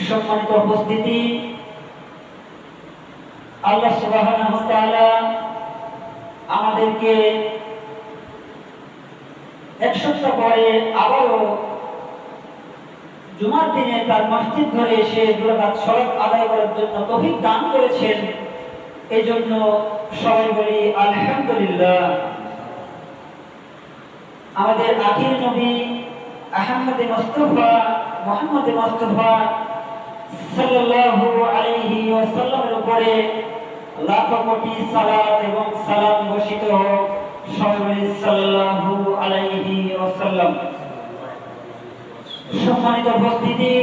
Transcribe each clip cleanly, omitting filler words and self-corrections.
সম্মানিত উপস্থিতি, আল্লাহ সুবহানাহু ওয়া তাআলা আমাদেরকে এক সপ্তাহ পরে আবারও জুমার দিনে তার মসজিদ ধরে এসে দুই রাকাত সালাত আদায় করার জন্য তৌফিক দান করেছেন। এই জন্য সবাই বলি আলহামদুলিল্লাহ। আমাদের আখির নবী আহমদ মুস্তাফা মুহাম্মদ মুস্তাফা সাল্লাল্লাহু আলাইহি ওয়াসাল্লামের উপরে লাখ কোটি সালাত এবং সালাম বর্ষিত হোক। সবাই সাল্লাল্লাহু আলাইহি ওয়াসাল্লাম। সম্মানিত উপস্থিতি,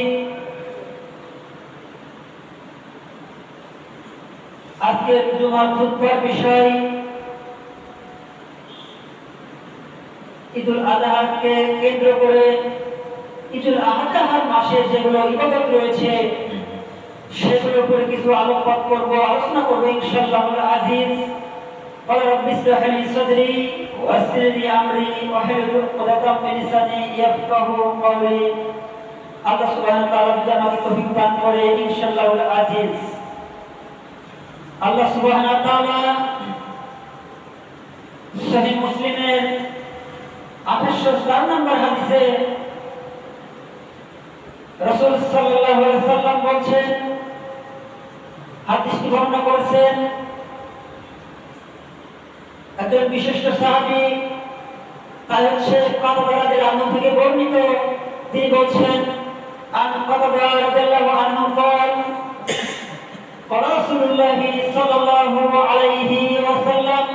আজকের জুমার খুতবার বিষয় ঈদুল আযহাকে কেন্দ্র করে ঈদুল আযহার মাসে যেগুলো ইবাদত রয়েছে সেগুলোর উপরে কিছু আলোকপাত করব, আলোচনা করব ইনশাআল্লাহুল আজিজ। قال رب اشرح لي صدري ويسر لي امري واحلل عقدة من لساني يفقهوا قولي। আল্লাহ সুবহানাহু ওয়া তাআলা যদি আমাকে তৌফিক দান করে ইনশাআল্লাহুল আজিজ। আল্লাহ সুবহানাহু ওয়া তাআলা সহিহ মুসলিমের 1804 নম্বর হাদিসে রাসূল সাল্লাল্লাহু আলাইহি ওয়াসাল্লাম বলেন, হাদিসটি বর্ণনা করেছেন একজন বিশিষ্ট সাহাবী, তাই হচ্ছে কাতাদা রাদিয়াল্লাহু আনহু থেকে বর্ণিত। তিনি বলেন, আন কাতাদা রাদিয়াল্লাহু আনহু قال قال رسول الله صلى الله عليه وسلم।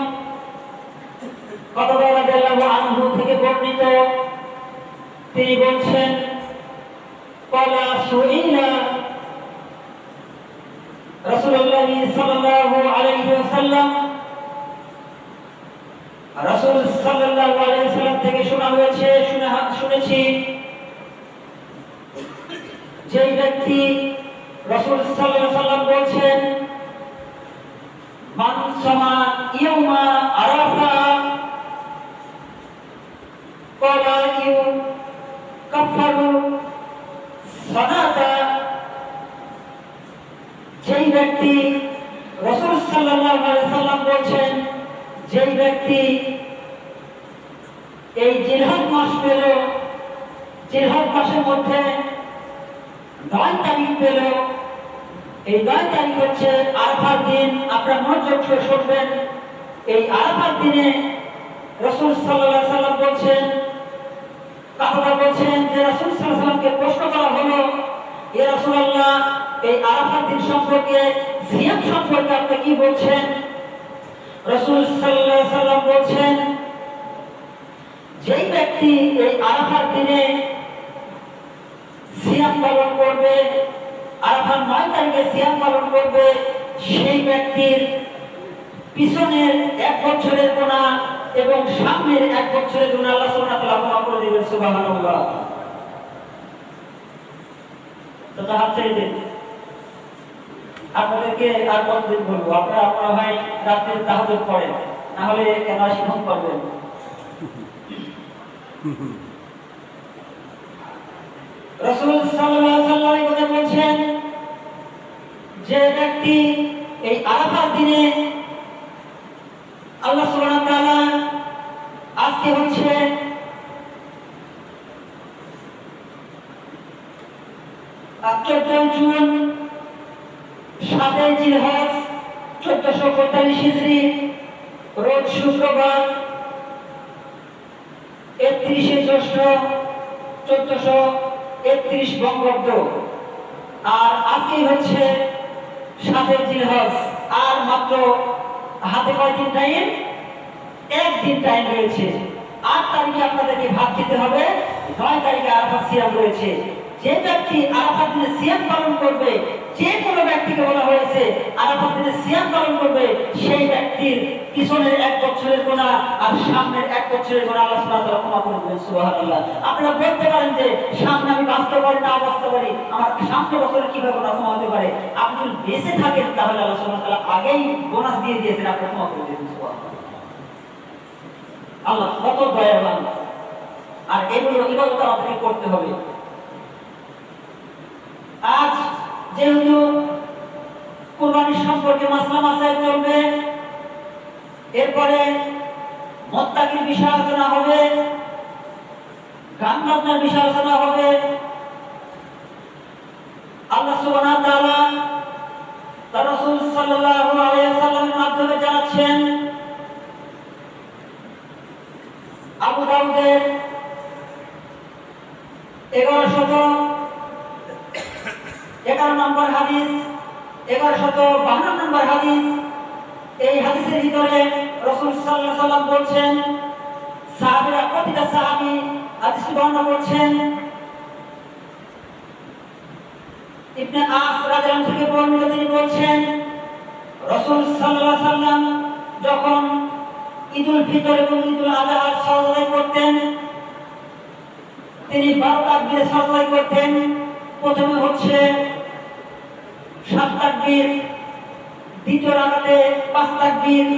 কাতাদা রাদিয়াল্লাহু আনহু থেকে বর্ণিত, তিনি বলেন, قال سئل رسول الله صلى الله عليه وسلم। রাসূল সাল্লাল্লাহু আলাইহি ওয়াসাল্লাম থেকে শোনা হয়েছে, শুনেছি যে ব্যক্তি রাসূল সাল্লাল্লাহু আলাইহি ওয়াসাল্লাম বলেন, মান সামা ইয়াউমা আরাফা ক্বালা ইউ কাফারু সানাতা। যেই ব্যক্তি রাসূল সাল্লাল্লাহু আলাইহি ওয়াসাল্লাম বলেন, যেই ব্যক্তি এই জিলহজ মাস পেল, জিলহজ মাসের মধ্যে 9 তারিখ পেল, এই 9 তারিখ হচ্ছে আরাফার দিন। আপনারা মনোযোগ দিয়ে শুনবেন। এই আরাফার দিনে রাসূল সাল্লাল্লাহু আলাইহি ওয়াসাল্লাম বলেন, কাতাদা বলেন যে রাসূল সাল্লাল্লাহু আলাইহি ওয়াসাল্লামকে প্রশ্ন করা হলো, ইয়া রাসূলুল্লাহ, এই আরাফার দিন সম্পর্কে, সিয়াম সম্পর্কে আপনি কি বলছেন? রাসূল সাল্লাল্লাহু আলাইহি ওয়াসাল্লাম বলেন, যেই ব্যক্তি এই আরাফার দিনে সিয়াম পালন করবে, আরাফার 9 তারিখে সিয়াম পালন করবে, সেই ব্যক্তির পিছনের 1 বছরের গুনাহ এবং সামনের 1 বছরের গুনাহ আল্লাহ সুবহানাহু ওয়া তাআলা ক্ষমা করে দিবেন। সুবহানাল্লাহ। তো হাত ছেড়ে দিন। আপনাদেরকে আর কতদিন বলবো, আপনারা ভাই রাতে তাহাজ্জুদ পড়েন, না হলে কেন শিখন করবেন। রাসূল সাল্লাল্লাহু আলাইহি ওয়াসাল্লাম বলেছেন, যে ব্যক্তি এই আরাফার দিনে আল্লাহ সুবহানাহু ওয়া তাআলা আজকে হচ্ছে 14 জুন 7 জিলহজ 1445 হিজরি, রোজ শুক্রবার, 31 জ্যৈষ্ঠ 1431 বঙ্গাব্দ। আর আজকে হচ্ছে 7 জিলহজ। আর মাত্র হাতে কয়দিন টাইম? 1 দিন টাইম রয়েছে। 8 তারিখে আপনাদেরকে ভাত খেতে হবে, 9 তারিখে আরাফাত সিয়াম রয়েছে। যে ব্যক্তি আরাফাত দিনে সিয়াম পালন করবে, যে কোনো ব্যক্তিকে বলা হয়েছে আরাফাত দিনে সিয়াম পালন করবে, সেই ব্যক্তির পিছনের 1 বছরের গুনাহ আর সামনের 1 বছরের গুনাহ আল্লাহ সুবহানাহু ওয়া তাআলা ক্ষমা করে দিবেন। সুবহানাল্লাহ। আপনারা বলতে পারেন যে সামনে আমি বাঁচতে পারি না, বাঁচতে পারি, আমার সামনের বছরে কিভাবে গুনাহ ক্ষমা হতে পারে? আপনি যদি বেঁচে থাকেন তাহলে আল্লাহ সুবহানাহু ওয়া তাআলা আগেই বোনাস দিয়ে দিয়েছেন, আপনি ক্ষমা করে দিবেন। সুবহানাল্লাহ। আল্লাহ কত দয়াবান। আর এগুলো ইবাদত আমাদেরকে করতে হবে। আজ যেহেতু কুরবানির সম্পর্কে মাসলা মাসাইল চলবে, এরপরে মুত্তাকির বিষয় আলোচনা হবে, গান বাজনার বিষয় আলোচনা হবে। আল্লাহ সুবহানাহু ওয়া তাআলা তার রাসূল সাল্লাল্লাহু আলাইহি ওয়াসাল্লামের মাধ্যমে জানাচ্ছেন, আবু দাউদের 1111 নম্বর হাদিস, 1152 নম্বর হাদিস। এই হাদিসের ভিতরে রাসূল সাল্লাল্লাহু আলাইহি ওয়াসাল্লাম বলছেন, সাহাবীরা প্রতিটা সাহাবী হাদিসটি বর্ণনা করছেন। ইবনে আস রাদিয়াল্লাহু আনহু থেকে বর্ণিত, তিনি বলছেন রাসূল সাল্লাল্লাহু আলাইহি ওয়াসাল্লাম যখন ঈদুল ফিতর এবং ঈদুল আযহার সালাত আদায় করতেন, তিনি 12 তাকবীরে সালাত আদায় করতেন। প্রথমে হচ্ছে 7 তাকবীর, দ্বিতীয় রাকাতে 5 তাকবীর।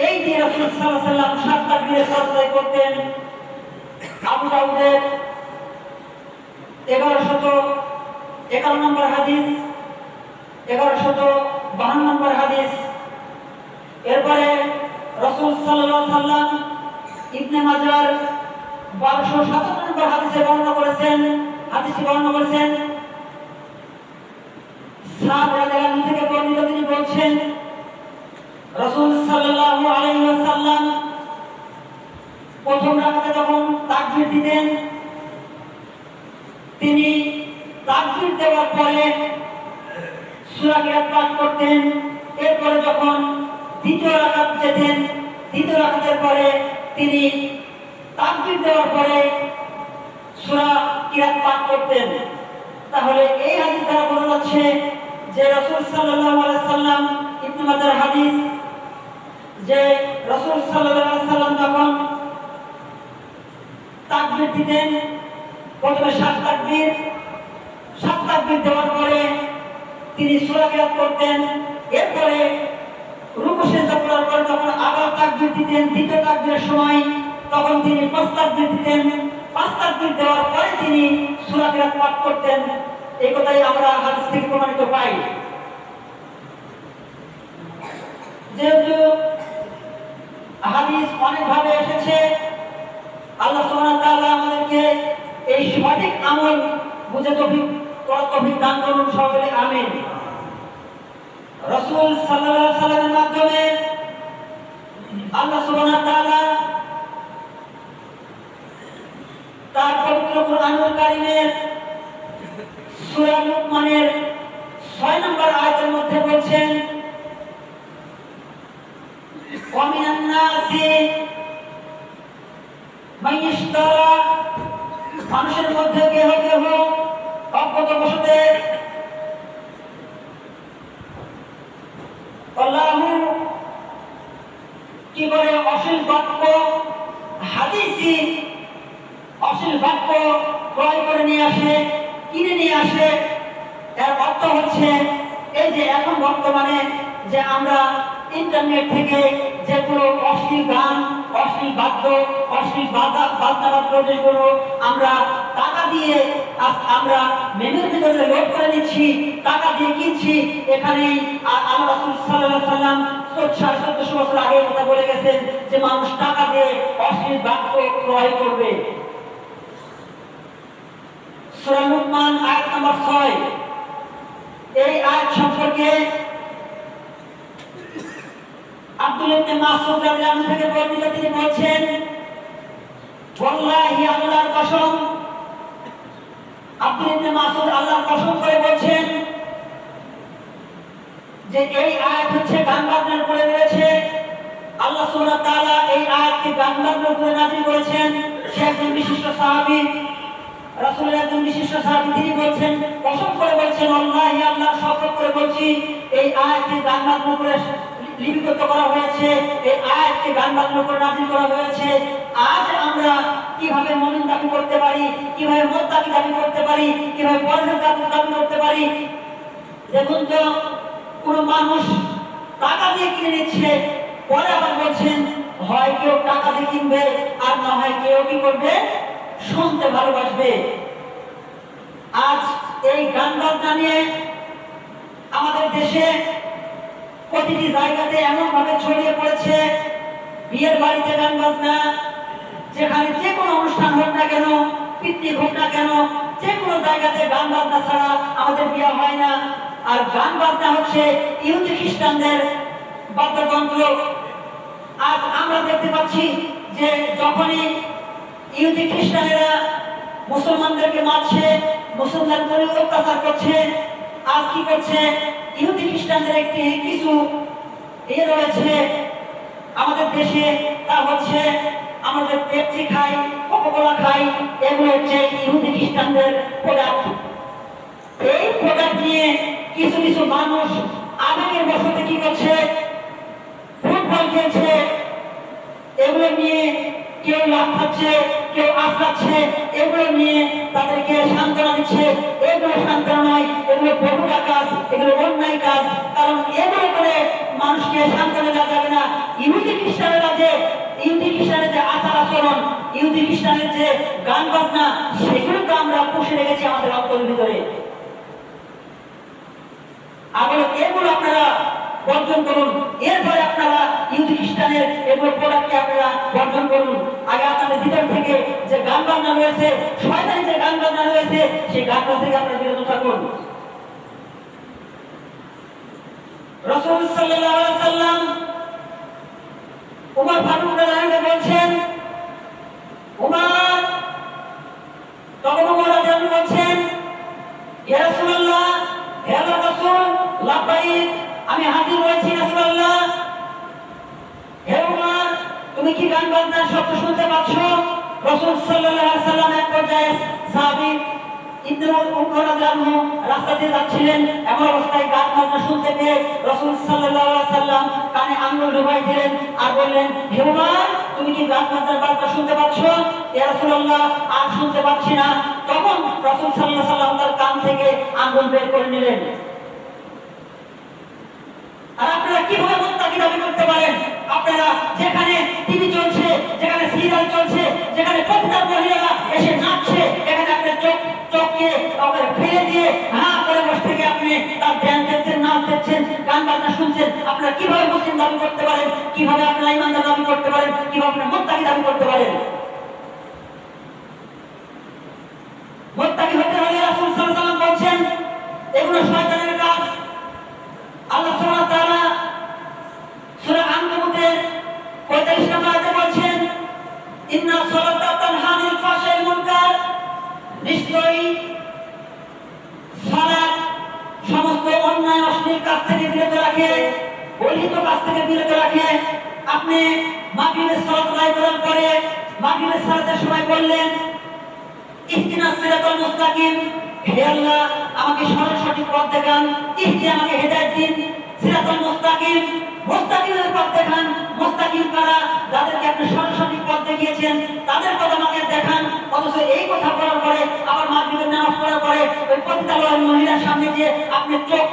এই যে রাসূল সাল্লাল্লাহু আলাইহি ওয়াসাল্লাম 7 তাকবীরে সালাত আদায় করতেন। আবু দাউদের 1151 নম্বর হাদিস, 1152 নম্বর হাদিস। এরপরে রাসূল সাল্লাল্লাহু আলাইহি ওয়াসাল্লাম ইবনে মাজার 1277 নম্বর হাদিসে বর্ণনা করেছেন। হাদিসটি বর্ণনা করেছেন সাদ রাদিয়াল্লাহু আনহু থেকে বর্ণিত, তিনি বলছেন রাসূল সাল্লাল্লাহু আলাইহি ওয়াসাল্লাম প্রথম রাকাতে যখন তাকবীর দিতেন, তিনি তাকবীর দেওয়ার পরে সূরা কিরাত পাঠ করতেন। এরপরে যখন দ্বিতীয় রাকাত যেতেন, দ্বিতীয় রাকাতের পরে তিনি তাকবীর দেওয়ার পরে সূরা কিরাত পাঠ করতেন। তাহলে এই হাদিস দ্বারা বোঝা যাচ্ছে যে রাসূল সাল্লাল্লাহু আলাইহি ওয়াসাল্লাম, ইবনে মাজার হাদিস, যে রাসূল সাল্লাল্লাহু আলাইহি ওয়াসাল্লাম যখন তাকবীর দিতেন, প্রথমে 7 তাকবীর দেওয়ার পরে তিনি সূরা কিরাত করতেন। এরপরে রুকু সিজদা করার পরে যখন আবার তাকবীর দিতেন দ্বিতীয় তাকবীরের সময়, তখন তিনি 5 তাকবীর দিতেন। 5 তাকবীর দেওয়ার পরে তিনি সূরা কিরাত পাঠ করতেন। এই কথাই আমরা হাদিস থেকে প্রমাণিত পাই। যেহেতু হাদিস অনেকভাবে এসেছে, আল্লাহ সুবহানাহু ওয়া তাআলা আমাদেরকে এই সঠিক আমল বুঝে তৌফিক দান করুন সকলে, আমিন। রাসূল সাল্লাল্লাহু আলাইহি ওয়াসাল্লামের মাধ্যমে আল্লাহ সুবহানাহু ওয়া তাআলা তার পবিত্র কুরআনুল কারীমের সূরা লুকমানের 6 নম্বর আয়াতের মধ্যে বলছেন, ওয়া মিনান নাসি মান ইশতারা, মানুষের মধ্যে কেহ কেহ অজ্ঞতাবশত আল্লাহু কি করে অশ্লীল বাক্য, হাদিসি অশ্লীল বাক্য ক্রয় করে নিয়ে আসে, কিনে নিয়ে আসে। এর অর্থ হচ্ছে এই যে এখন বর্তমানে যে আমরা ইন্টারনেট থেকে যেগুলো অশ্লীল গান, অশ্লীল বাদ্য, অশ্লীল বাদ্যযন্ত্র যেগুলো আমরা টাকা দিয়ে আমরা মেনুর ভিতরে লোড করে নিচ্ছি, টাকা দিয়ে কিনছি। এখানে আল্লাহ রাসূল সাল্লাল্লাহু আলাইহি ওয়াসাল্লাম 1400 বছর আগে কথা বলে গেছেন যে মানুষ টাকা দিয়ে অশ্লীল বাক্য ক্রয় করবে। সূরা লুকমান আয়াত নম্বর 6, এই আয়াত সম্পর্কে আব্দুল্লাহ ইবনে মাসউদ রাদিয়াল্লাহু আনহু থেকে বর্ণিত, তিনি বলছেন ওয়াল্লাহি, আল্লাহর কসম, আব্দুল্লাহ ইবনে মাসউদ আল্লাহর কসম করে বলছেন যে এই আয়াত হচ্ছে গান বাজনার উপরে রয়েছে। আল্লাহ সুবহানাহু ওয়া তাআলা এই আয়াতকে গান বাজনার উপরে নাযিল করেছেন। সে একজন বিশিষ্ট সাহাবী, রাসূলের একজন বিশিষ্ট সাহাবী, তিনি বলছেন, কসম করে বলছেন, আল্লাহি, আল্লাহর শপথ করে বলছি, এই আয়াতকে গান বাজনার উপরে লিপিবদ্ধ করা হয়েছে, এই আয়াতকে গান বাজনার উপরে নাযিল করা হয়েছে। আজ আমরা কিভাবে মুমিন দাবি করতে পারি, কিভাবে মুত্তাকি দাবি করতে পারি, কিভাবে পরহেজগার দাবি করতে পারি? দেখুন তো, কোন মানুষ টাকা দিয়ে কিনে নিচ্ছে, পরে আবার বলছেন হয় কেউ টাকা দিয়ে কিনবে আর না হয় কেউ কি করবে, শুনতে ভালোবাসবে। আজ এই গান বাজনা নিয়ে আমাদের দেশে প্রতিটি জায়গাতে এমন ভাবে ছড়িয়ে পড়েছে। বিয়ের বাড়িতে গান বাজনা, যেখানে যে কোনো অনুষ্ঠান হোক না কেন, পিকনিক হোক না কেন, যে কোনো জায়গাতে গান বাজনা ছাড়া আমাদের বিয়ে হয় না। আর গান বাজনা হচ্ছে ইহুদি খ্রিস্টানদের বাদ্যযন্ত্র। আজ আমরা দেখতে পাচ্ছি যে যখনই ইহুদি খ্রিস্টানেরা মুসলমানদেরকে মারছে, মুসলমানদের অত্যাচার করছে, আজ কি করছে ইহুদি খ্রিস্টানদের একটি কিছু রয়েছে আমাদের দেশে, তা হচ্ছে আমাদের পেপসি খাই, কোকা-কোলা খাই, এগুলো হচ্ছে ইহুদি খ্রিস্টানদের প্রোডাক্ট। এই প্রোডাক্ট নিয়ে কিছু কিছু মানুষ আবেগের বশতে কি করছে, ফুটবল খেলছে, এগুলো নিয়ে কেউ লাভ খাচ্ছে, কেউ আশ্রাচ্ছে, এগুলো নিয়ে তাদেরকে সান্ত্বনা দিচ্ছে। এগুলো সান্ত্বনা নয়, এগুলো বহুটা কাজ, এগুলো অন্যায় কাজ। কারণ এগুলো করে মানুষকে সান্ত্বনা দেওয়া যাবে না। ইহুদি খ্রিস্টানের যে আচার আচরণ, ইহুদি খ্রিস্টানের যে গান বাজনা, সেগুলো তো আমরা পুষে রেখেছি আমাদের অন্তরের ভিতরে। আগে এগুলো আপনারা বর্জন করুন, এরপরে আপনারা ইহুদি খ্রিস্টানের এগুলো প্রোডাক্টকে আপনারা বর্জন করুন। আগে আপনাদের ভিতর থেকে যে গান বাজনা রয়েছে, শয়তানি যে গান বাজনা রয়েছে, সেই গান বাজনা থেকে আপনারা বিরত থাকুন। রাসূল সাল্লাল্লাহু আলাইহি ওয়াসাল্লাম উমর ফারুক রাদিয়াল্লাহু বলছেন, উমর, তখন উমর রাদিয়াল্লাহু বলছেন, ইয়া রাসূলুল্লাহ, হে আল্লাহর রাসূল, লাব্বাইক, আমি হাজির হয়েছি রাসূলুল্লাহ। হে উমর, তুমি কি গান বাজনার শব্দ শুনতে পাচ্ছ? রাসূল সাল্লাল্লাহু আলাইহি ওয়াসাল্লাম এক পর্যায়ে সাহাবী ইবনে উমর রাদিয়াল্লাহু রাস্তা দিয়ে যাচ্ছিলেন, এমন অবস্থায় গান বাজনা শুনতে পেয়ে রাসূল সাল্লাল্লাহু আলাইহি ওয়াসাল্লাম কানে আঙ্গুল ঢুকাই দিলেন আর বললেন, হে উমর, তুমি কি গান বাজনার বার্তা শুনতে পাচ্ছ? ইয়া রাসূলুল্লাহ, আর শুনতে পাচ্ছি না। তখন রাসূল সাল্লাল্লাহু আলাইহি ওয়াসাল্লাম তার কান থেকে আঙ্গুল বের করে নিলেন। আর আপনারা কিভাবে মুত্তাকি দাবি করতে পারেন? আপনারা যেখানে টিভি চলছে, যেখানে সিরিয়াল চলছে, যেখানে প্রতিটা মহিলারা এসে নাচছে, এখানে আপনার চোখকে ফেলে দিয়ে হ্যাঁ করে বসে থেকে আপনি তার ড্যান্স দেখছেন, নাচ দেখছেন, গান বাজনা শুনছেন। আপনারা কিভাবে মুসলিম দাবি করতে পারেন? কিভাবে আপনারা ইমানদার দাবি করতে পারেন? কিভাবে আপনারা মুত্তাকি দাবি করতে পারেন? মুত্তাকি হতে হলে রাসূল সাল্লাল্লাহু আলাইহি ওয়াসাল্লাম বলছেন, এগুলো শয়তানের কাজ। আল্লাহ সুবহানাহু ওয়া তাআলা সূরা আনকাবুতের 45 নম্বর আয়াতে বলছেন, ইন্না সালাতা তানহা আনিল ফাহশাই ওয়াল মুনকার, নিশ্চয়ই সালাত সমস্ত অন্যায় অশ্লীল কাজ থেকে বিরত রাখে, অলিত কাজ থেকে বিরত রাখে। আপনি মাগরিবের সালাত আদায় করার পরে মাগরিবের সালাতের সময় বললেন, ইহদিনাস সিরাতাল মুস্তাকিম, হে আল্লাহ, আমাকে সঠিক পথ দেখান। ইহদি, আমাকে হেদায়েত দিন। সিরাতাল মুস্তাকিম, মুস্তাকিমের পথ দেখান। মুস্তাকিম কারা? যাদেরকে আপনি সঠিক পথ দেখিয়েছেন, তাদের পথ আমাকে দেখান। অথচ এই কথা বলার পরে আবার মাগরিবের নামাজ পড়ার পরে ওই পতিতালয়ের মহিলার সামনে দিয়ে আপনি চোখ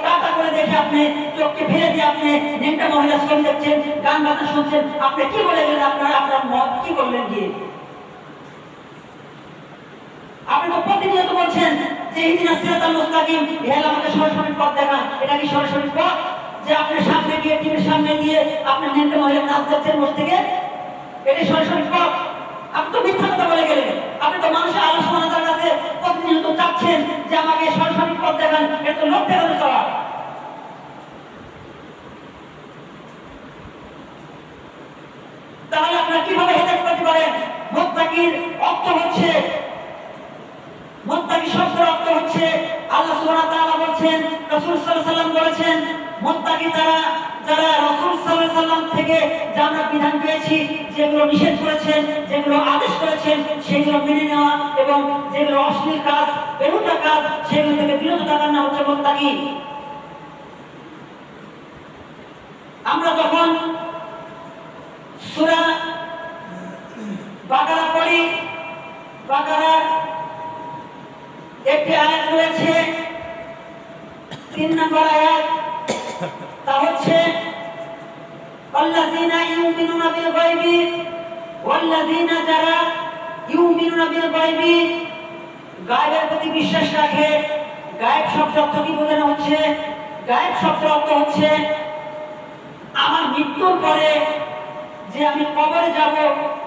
কাটা করে দেখে আপনি চোখকে ফেলে দিয়ে আপনি নেংটা মহিলা ছবি দেখছেন, গান বাজনা শুনছেন। আপনি কি বলে গেলেন? আপনার মত কি করলেন? গিয়ে আপনি তো প্রতিনিয়ত বলছেন যে ইহদিনাস সিরাতাল মুস্তাকিম, হে আল্লাহ, আমাকে সঠিক পথ দেখান। এটা কি সঠিক পথ যে আপনি সামনে গিয়ে টিভির সামনে গিয়ে আপনি নেংটা মহিলা নাচ দেখছেন বসে থেকে? এটা সঠিক পথ? আপনি তো মিথ্যা কথা বলে গেলেন। আপনি তো মানুষের আলোচনার কাছে প্রতিনিয়ত চাচ্ছেন যে আমাকে সঠিক পথ দেখান। এটা তো লোক দেখানো চাওয়া। তাহলে আপনারা কিভাবে হেদায়েত করতে পারেন? মুত্তাকির অর্থ হচ্ছে, মুত্তাকি শব্দের অর্থ হচ্ছে, আল্লাহ সুবহানাহু ওয়া তাআলা বলেছেন, রাসূল সাল্লাল্লাহু আলাইহি ওয়াসাল্লাম বলেছেন, মুত্তাকি তারা যারা রাসূল সাল্লাল্লাহু আলাইহি ওয়াসাল্লাম থেকে যা আমরা বিধান পেয়েছি, যেগুলো নিষেধ করেছেন, যেগুলো আদেশ করেছেন, সেগুলো মেনে নেওয়া, এবং যেগুলো অশ্লীল কাজ, বেহুদা কাজ, সেগুলো থেকে বিরত থাকার নাম হচ্ছে মুত্তাকি। আমরা যখন সূরা বাকারা পড়ি, বাকারার একটি আয়াত রয়েছে, 3 নম্বর আয়াত, তা হচ্ছে আল্লাযীনা ইউমিনুনা বিল গায়বি ওয়াল্লাযীনা যারা ইউমিনুনা বিল গায়বি গায়েবের প্রতি বিশ্বাস রাখে। গায়েব শব্দ অর্থ কি বোঝানো হচ্ছে? গায়েব শব্দের অর্থ হচ্ছে আমার মৃত্যুর পরে যে আমি কবরে যাব,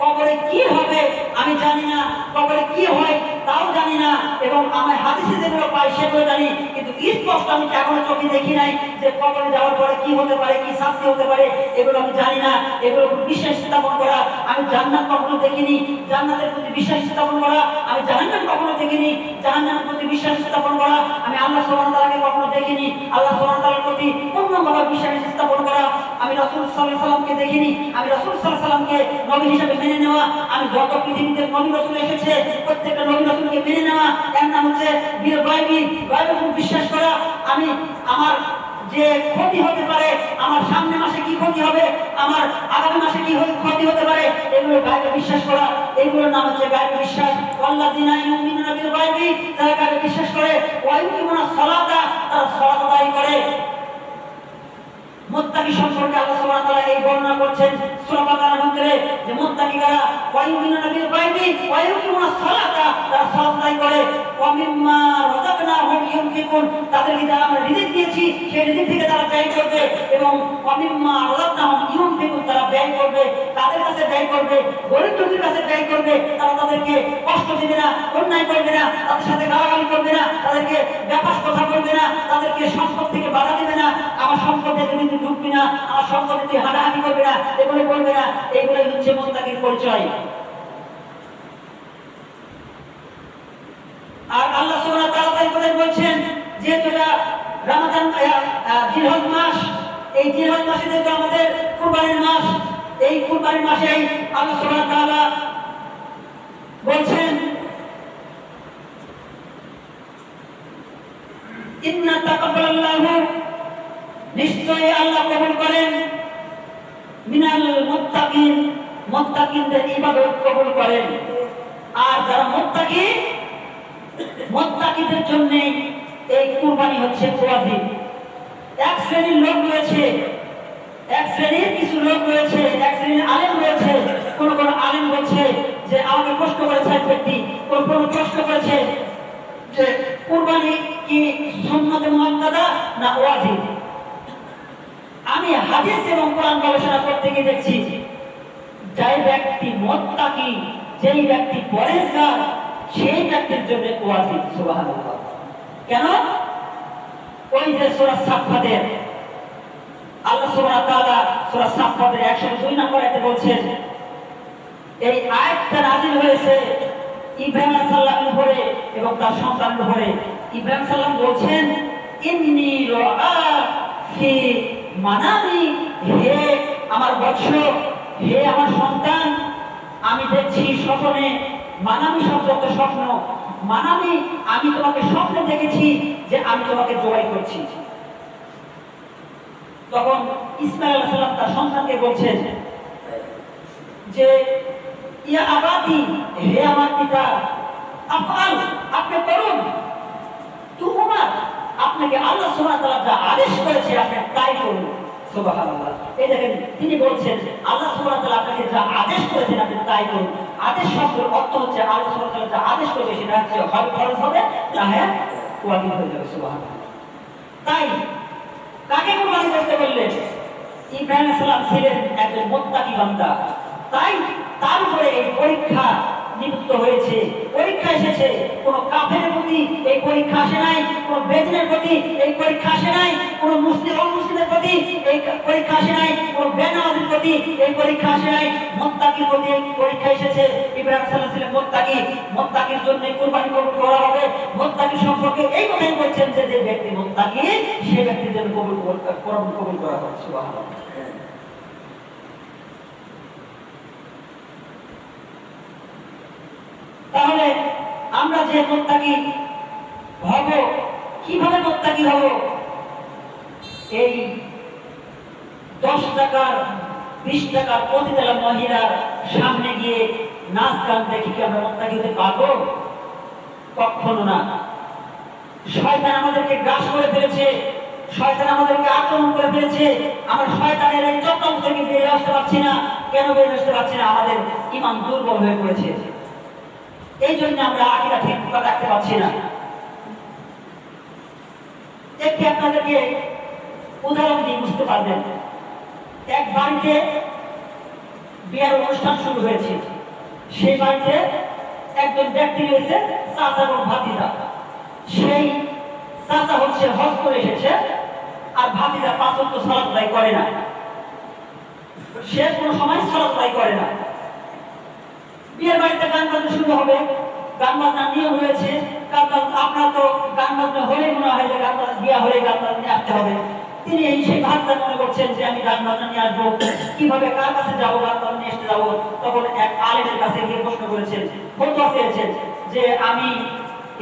কবরে কি হবে আমি জানি না, কবরে কি হয় তাও জানি না, এবং আমার হাদিসে যেগুলো পাই সেগুলো জানি, কিন্তু স্পষ্ট আমি এখনো চোখে দেখি নাই যে কবরে যাওয়ার পরে কি হতে পারে, কি শাস্তি হতে পারে, এগুলো আমি জানি না। এগুলো বিশ্বাস স্থাপন করা। আমি জান্নাত কখনো দেখিনি, জান্নাতের প্রতি বিশ্বাস স্থাপন করা। আমি জাহান্নাম কখনো দেখিনি, জাহান্নামের প্রতি বিশ্বাস স্থাপন করা। আমি আল্লাহ সুবহানাহু ওয়া তাআলাকে কখনো দেখিনি, আল্লাহ সুবহানাহু ওয়া তাআলার প্রতি পূর্ণভাবে বিশ্বাস স্থাপন করা। আমি রাসূল সাল্লাল্লাহু আলাইহি ওয়াসাল্লামকে দেখিনি, আমি রাসূল সাল্লাল্লাহু আলাইহি ওয়াসাল্লামকে নবী হিসেবে মেনে নেওয়া। আমি যত পৃথিবীতে নবী রাসূল এসেছে প্রত্যেকটা নবী রাসূলকে মেনে নেওয়া, এর নাম হচ্ছে বিল গায়বি, গায়বের উপর বিশ্বাস করা। আমি আমার যে ক্ষতি হতে পারে, আমার সামনে মাসে কি ক্ষতি হবে, আমার আগামী মাসে কি ক্ষতি হতে পারে, এগুলো গায়বে বিশ্বাস করা। এগুলোর নাম হচ্ছে গায়বে বিশ্বাস। আল্লাযিনা ইউমিনুনা বিল গায়বি, যারা গায়বে বিশ্বাস করে, ওয়া ইউকিমুনাস সালাতা, তারা সালাত আদায় করে। মুত্তাকি সম্পর্কে আল্লাহ সুবহানাহু ওয়া তাআলা এই বর্ণনা করছেন সূরা বাকারার ভিতরে যে মুত্তাকিরা ওয়া ইউমিনুনা বিল গায়বি ওয়া ইউকিমুনাস সালাতা, তারা সালাত আদায় করে। ওয়া মিম্মা রাযাকনাহুম ইউনফিকুন, তাদেরকে যা আমরা রিজিক দিয়েছি সেই রিজিক থেকে তারা ব্যয় করবে, এবং ওয়া মিম্মা রাযাকনাহুম ইউনফিকুন, তারা ব্যয় করবে, তাদের কাছে ব্যয় করবে, গরীব দুঃখীর কাছে ব্যয় করবে। তারা তাদেরকে কষ্ট দিবে না, অন্যায় করবে না, তাদের সাথে গালাগালি করবে না, তাদেরকে ব্যাপার কথা বলবে না, তাদেরকে সম্পদ থেকে বাধা দিবে না। আমার সম্পদে তুমি ঢুকবি না, আমার সম্পদে তুই হাঁটাহাঁটি করবে না, এগুলো বলবে না। এগুলোই হচ্ছে মুত্তাকির পরিচয়। আর আল্লাহ সুবহানাহু ওয়া তাআলা তাই বলছেন যেহেতু এটা রমজান জিলহজ মাস, এই জিলহজ মাসে যেহেতু আমাদের কুরবানির মাস, এই কুরবানির মাসে আল্লাহ সুবহানাহু ওয়া তাআলা বলছেন ইন্না তাকাব্বালাল্লাহু, নিশ্চয়ই আল্লাহ কবুল করেন, মিনাল মুত্তাকিন, মুত্তাকিনদের ইবাদত কবুল করেন। আর যারা মুত্তাকি, মুত্তাকিদের জন্য এই কুরবানি হচ্ছে ওয়াজিব। এক শ্রেণীর লোক রয়েছে, এক শ্রেণীর কিছু লোক রয়েছে, এক শ্রেণীর আলেম রয়েছে। কোন কোন আলেম বলছে যে আমাকে প্রশ্ন করেছে এক ব্যক্তি, কোন কোন প্রশ্ন করেছে যে কুরবানি কি সুন্নতে মুআক্কাদা না ওয়াজিব। আমি হাদিস এবং কোরআন গবেষণা করতে গিয়ে দেখছি যে ব্যক্তি মুত্তাকি, যেই ব্যক্তি পরেজগার, সেই ব্যক্তির জন্য ওয়াজিব। সুবহানাল্লাহ। কেন? ওই যে সূরা সাফফাতের আল্লাহ সুবহানাহু ওয়া তাআলা সূরা সাফফাতের 102 নম্বর আয়াতে বলছেন, এই আয়াতটা নাযিল হয়েছে ইব্রাহিম আলাইহিস সালামের উপরে এবং তার সন্তানের উপরে। ইব্রাহিম সালাম বলছেন ইন্নী রাআ ফি মানামি, হে আমার বৎস, হে আমার সন্তান, আমি দেখছি স্বপ্নে। মানামি শব্দ তো স্বপ্ন, মানামি আমি তোমাকে স্বপ্নে দেখেছি যে আমি তোমাকে জবাই করছি। তখন ইসমাঈল আলাইহিস সালাম তার সন্তানকে বলছেন যে ইয়া আবাদি, হে আমার পিতা, আফআল, আপনি করুন, তুমার, আপনাকে আল্লাহ সুবহানাহু ওয়া তাআলা যা আদেশ করেছে আপনি তাই করুন। সুবহানাল্লাহ। এই দেখেন তিনি বলছেন আল্লাহ সুবহানাহু ওয়া তাআলা আপনাকে যা আদেশ করেছেন আপনি তাই করুন। আদেশ শব্দের অর্থ হচ্ছে আল্লাহ সুবহানাহু ওয়া তাআলা যা আদেশ করেছে সেটা হচ্ছে হয় ফরজ হবে না হয় ওয়াজিব হয়ে যাবে। সুবহানাল্লাহ। তাই কাকে কুরবানি করতে বললেন? ইব্রাহিম আলাইহিস সালাম ছিলেন একজন মুত্তাকি বান্দা, তাই তার উপরে এই পরীক্ষা নিযুক্ত হয়েছে, পরীক্ষা এসেছে। কোন কাফেরের প্রতি এই পরীক্ষা আসে নাই, কোন বেদিনের প্রতি এই পরীক্ষা আসে নাই, কোন মুসলিম অমুসলিমের প্রতি এই পরীক্ষা আসে নাই, কোন বেনামাজির প্রতি এই পরীক্ষা আসে নাই, মুত্তাকির প্রতি এই পরীক্ষা এসেছে। ইব্রাহিম সাল্লাল্লাহু আলাইহি ওয়াসাল্লাম মুত্তাকি, মুত্তাকির জন্য কুরবানি করা হবে। মুত্তাকি সম্পর্কে এই কথাই বলছেন যে যে ব্যক্তি মুত্তাকি সেই ব্যক্তির জন্য কুরবানি কবুল করা হবে। সুবহানাল্লাহ। তাহলে আমরা যে মুত্তাকি হব, কিভাবে মুত্তাকি হব? এই 10 টাকার 20 টাকার প্রতিদালা মহিলার সামনে গিয়ে নাচ গান দেখি কি আমরা মুত্তাকি হতে পারবো? কখনো না। শয়তান আমাদেরকে গ্রাস করে ফেলেছে, শয়তান আমাদেরকে আক্রমণ করে ফেলেছে। আমরা শয়তানের এই চক্রান্ত থেকে বেরিয়ে আসতে পারছি না। কেন বেরিয়ে আসতে পারছি না? আমাদের ঈমান দুর্বল হয়ে পড়েছে। এই জন্য আমরা আকিদা ঠিক রাখতে পারছি না। একটি আপনাদেরকে উদাহরণ দিয়ে বুঝতে পারবেন। এক বাড়িতে বিয়ের অনুষ্ঠান শুরু হয়েছে। সেই বাড়িতে একজন ব্যক্তি রয়েছে, চাচা এবং ভাতিজা। সেই চাচা হচ্ছে হজ করে এসেছে, আর ভাতিজা 5 ওয়াক্ত সালাত আদায় করে না। সে কোনো সময় সালাত আদায় করে না। বিয়ের বাড়িতে গান বাজনা শুরু হবে, গান বাজনার নিয়ম রয়েছে। কারণ আপনার তো গান বাজনা হলেই মনে হয় যে গান বাজনা বিয়ে হলে গান বাজনা নিয়ে আসতে হবে। তিনি এই সেই ভাতটা মনে করছেন যে আমি গান বাজনা নিয়ে আসবো, কিভাবে কার কাছে যাবো, গান বাজনা নিয়ে আসতে যাবো। তখন এক আলেমের কাছে গিয়ে প্রশ্ন করেছেন, ফতোয়া চেয়েছেন যে আমি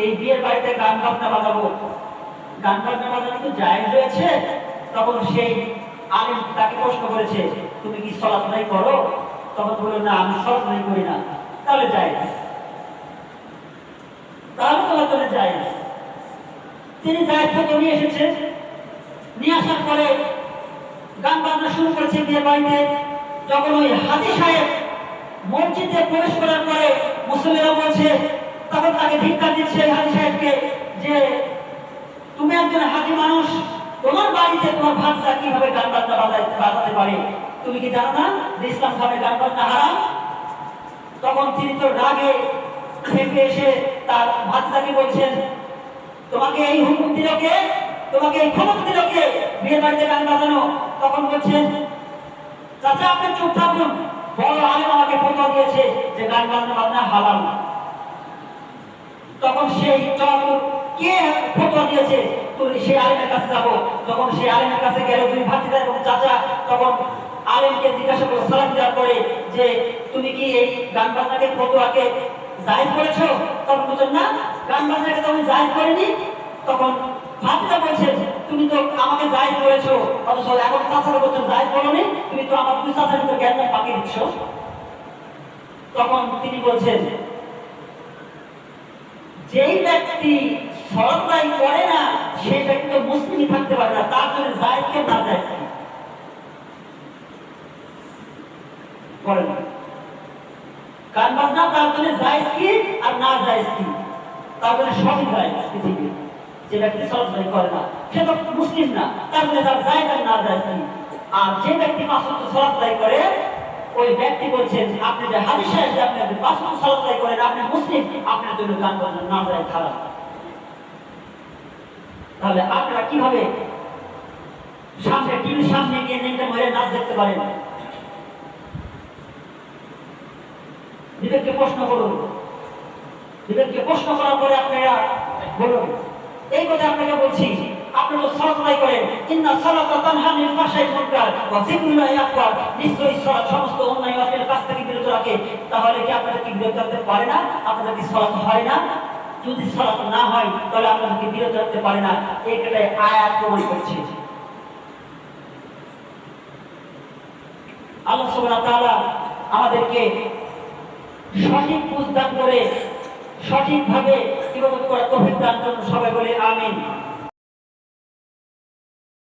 এই বিয়ের বাড়িতে গান বাজনা বাজাবো, গান বাজনা বাজানো তো জায়েজ রয়েছে। তখন সেই আলেম তাকে প্রশ্ন করেছে, তুমি কি সালাত আদায় করো? তখন বলল, না আমি সালাত আদায় করি না। তাহলে জায়েজ, তাহলে তোমার জন্য জায়েজ। তিনি জায়েজ ফতোয়া নিয়ে এসেছেন। নিয়ে আসার পরে গান বাজনা শুরু করেছে বিয়ের বাড়িতে। যখন ওই হাজী সাহেব মসজিদে প্রবেশ করার পরে মুসল্লিরা বলছে, তখন তাকে ধিক্কার দিচ্ছে হাজী সাহেবকে যে তুমি একজন হাজী মানুষ, তোমার বাড়িতে তোমার ভাতটা কিভাবে গান বাজনা বাজাতে পারে? তুমি কি জানো না যে ইসলাম ধর্মে গান বাজনা হারাম? তখন তিনি তো রাগে খেপে এসে তার ভাতটাকে বলছেন, তোমাকে এই হুকুম দিল কে? তোমাকে এই ক্ষমতা দিল কে বিয়ের বাড়িতে গান বাজানো? তখন বলছেন, চাচা আপনি চুপ থাকুন, বড় আলেম আমাকে ফতোয়া দিয়েছে যে গান বাজনা হালাল। তখন সেই চতুর কে ফতোয়া দিয়েছে, তুমি সেই আলেমের কাছে যাবো। যখন সেই আলেমের কাছে গেল দুই ভাতিজা এবং চাচা, তখন আলেমকে জিজ্ঞাসা করে সালাম দেওয়ার পরে যে তুমি কি এই গান বাজনাকে ফতোয়াকে জায়েজ করেছো? তখন বলছেন, না গান বাজনাকে তো আমি জায়েজ করিনি। তখন ভাতিজা বলছে, তুমি তো আমাকে জায়েজ করেছো, অথচ এখন চাচাকে বলছো জায়েজ করোনি, তুমি তো আমার দুই চাচার ভিতরে জ্ঞান পাকিয়ে দিচ্ছ। তখন তিনি বলছেন, যেই ব্যক্তি সালাত আদায় করে না সেই ব্যক্তি তো মুসলিমই থাকতে পারে না, তার জন্য জায়েজ কে না জায়েজ কি বলেন? গান বাজনা তার জন্য জায়েজ কি আর না জায়েজ কি? তার জন্য সবই জায়েজ। পৃথিবীর যে ব্যক্তি সালাত আদায় করে না সে তো মুসলিম না, তার জন্য তার জায়েজ আর না জায়েজ কি? আর যে ব্যক্তি 5 ওয়াক্ত সালাত আদায় করে, ওই ব্যক্তি বলছেন আপনি যে হাজী সাহেব যে আপনি 5 ওয়াক্ত সালাত আদায় করেন, আপনি মুসলিম, আপনার জন্য গান বাজনা না জায়েজ হারাম। তাহলে আপনারা কিভাবে সামনে টিভির সামনে গিয়ে নেংটা মরে নাচ দেখতে পারেন? বিবেককে প্রশ্ন করুন। বিবেককে প্রশ্ন করার পরে আপনারা বলুন। এই কথা আপনাকে বলছি, আপনি তো সালাত আদায় করেন, ইন্না সালাতা তানহা আনিল ফাহশাই ওয়াল মুনকার ওয়া যিকরুল্লাহি আকবার, নিশ্চয়ই সালাত সমস্ত অন্যায় অশ্লীল কাজ থেকে বিরত রাখে। তাহলে কি আপনারা কি বিরত রাখতে পারে না? আপনাদের কি সালাত হয় না? যদি সালাত না হয় তাহলে আপনাদেরকে বিরত রাখতে পারে না। এইটাই আয়াত প্রমাণ করছে। আল্লাহ সুবহানাহু ওয়া তাআলা আমাদেরকে সঠিক বুঝ দান করে সঠিকভাবে ইবাদত করার তৌফিক দান করুন। সবাই বলে আমিন।